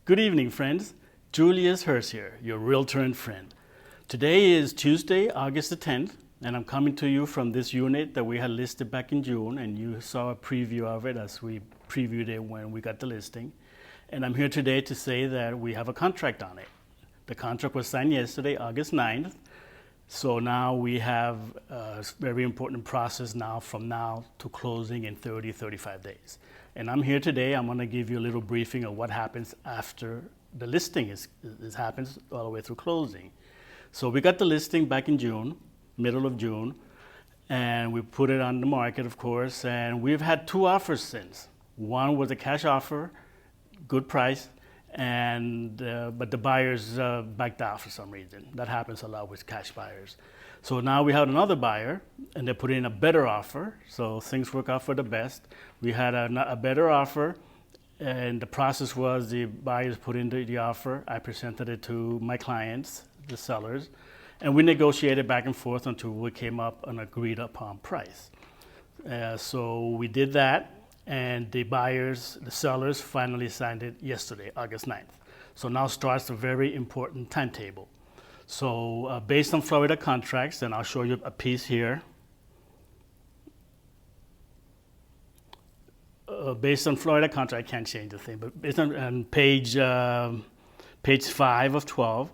Good evening, friends. Julius Hurst here, your realtor and friend. Today is Tuesday, August the 10th, and I'm coming to you from this unit that we had listed back in June, and you saw a preview of it as we previewed it when we got the listing. And I'm here today to say that we have a contract on it. The contract was signed yesterday, August 9th. So now we have a very important process now from now to closing in 30, 35 days. And I'm here today, I'm gonna give you a little briefing of what happens after the listing happens all the way through closing. So we got the listing back in June, middle of June, and we put it on the market, of course, and we've had two offers since. One was a cash offer, good price, and but the buyers backed out for some reason. That happens a lot with cash buyers. So now we have another buyer, and they put in a better offer, so things work out for the best. We had a better offer, and the process was the buyers put in the offer. I presented it to my clients, the sellers, and we negotiated back and forth until we came up an agreed upon price. So we did that. And the sellers finally signed it yesterday, August 9th. So now starts a very important timetable. So based on Florida contracts, and I'll show you a piece here. Based on Florida contract, I can't change the thing, but based on page 5 of 12,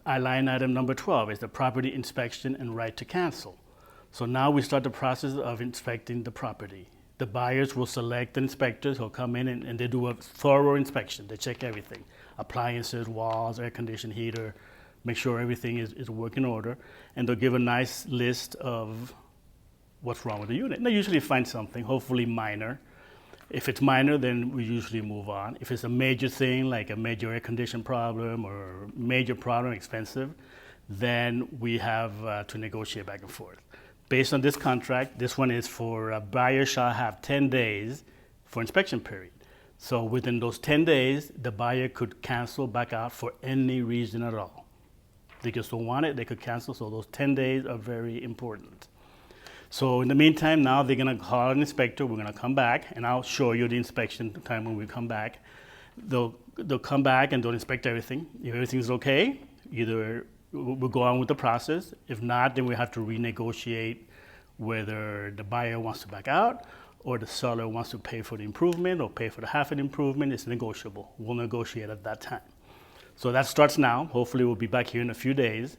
line item number 12 is the property inspection and right to cancel. So now we start the process of inspecting the property. The buyers will select inspectors who'll come in and they do a thorough inspection. They check everything, appliances, walls, air conditioning, heater, make sure everything is working order. And they'll give a nice list of what's wrong with the unit. And they usually find something, hopefully minor. If it's minor, then we usually move on. If it's a major thing, like a major air condition problem or major problem, expensive, then we have to negotiate back and forth. Based on this contract, this one is for a buyer shall have 10 days for inspection period. So within those 10 days, the buyer could cancel back out for any reason at all. They just don't want it, they could cancel, so those 10 days are very important. So in the meantime, now they're gonna call an inspector, we're gonna come back, and I'll show you the inspection time when we come back. They'll come back and they'll inspect everything. If everything's okay, either we'll go on with the process. If not, then we have to renegotiate whether the buyer wants to back out or the seller wants to pay for the improvement or pay for the half of the improvement. It's negotiable. We'll negotiate at that time. So that starts now. Hopefully we'll be back here in a few days.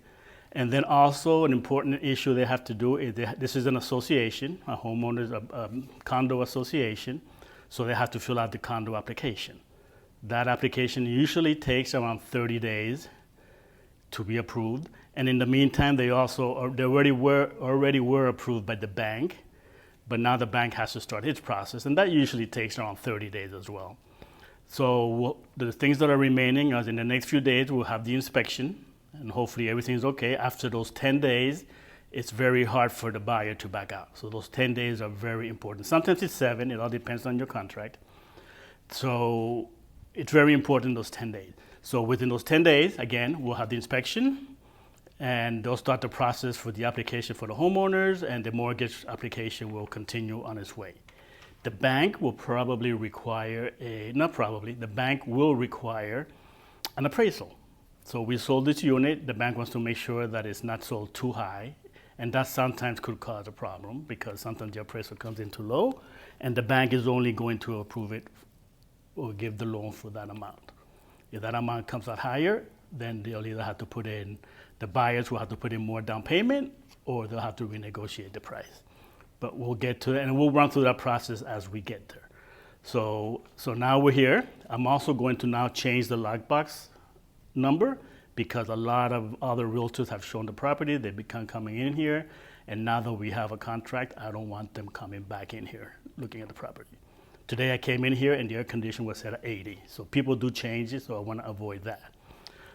And then also an important issue they have to do is this is an association, a homeowners, a condo association. So they have to fill out the condo application. That application usually takes around 30 days to be approved, and in the meantime, they already were approved by the bank, but now the bank has to start its process, and that usually takes around 30 days as well. So the things that are remaining is in the next few days, we'll have the inspection, and hopefully everything's okay. After those 10 days, it's very hard for the buyer to back out. So those 10 days are very important. Sometimes it's 7, it all depends on your contract. So it's very important, those 10 days. So within those 10 days, again, we'll have the inspection, and they'll start the process for the application for the homeowners, and the mortgage application will continue on its way. The bank will probably require the bank will require an appraisal. So we sold this unit, the bank wants to make sure that it's not sold too high, and that sometimes could cause a problem because sometimes the appraisal comes in too low, and the bank is only going to approve it or give the loan for that amount. If that amount comes out higher, then they'll either have to the buyers will have to put in more down payment, or they'll have to renegotiate the price. But we'll get to it, and we'll run through that process as we get there. So now we're here. I'm also going to now change the lockbox number because a lot of other realtors have shown the property. They've begun coming in here, and now that we have a contract, I don't want them coming back in here looking at the property. Today I came in here and the air condition was set at 80. So people do change it, so I want to avoid that.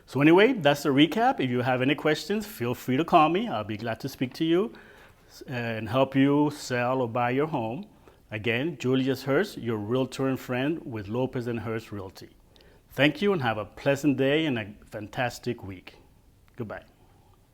So anyway, that's the recap. If you have any questions, feel free to call me. I'll be glad to speak to you and help you sell or buy your home. Again, Julius Hurst, your realtor and friend with Lopez and Hurst Realty. Thank you and have a pleasant day and a fantastic week. Goodbye.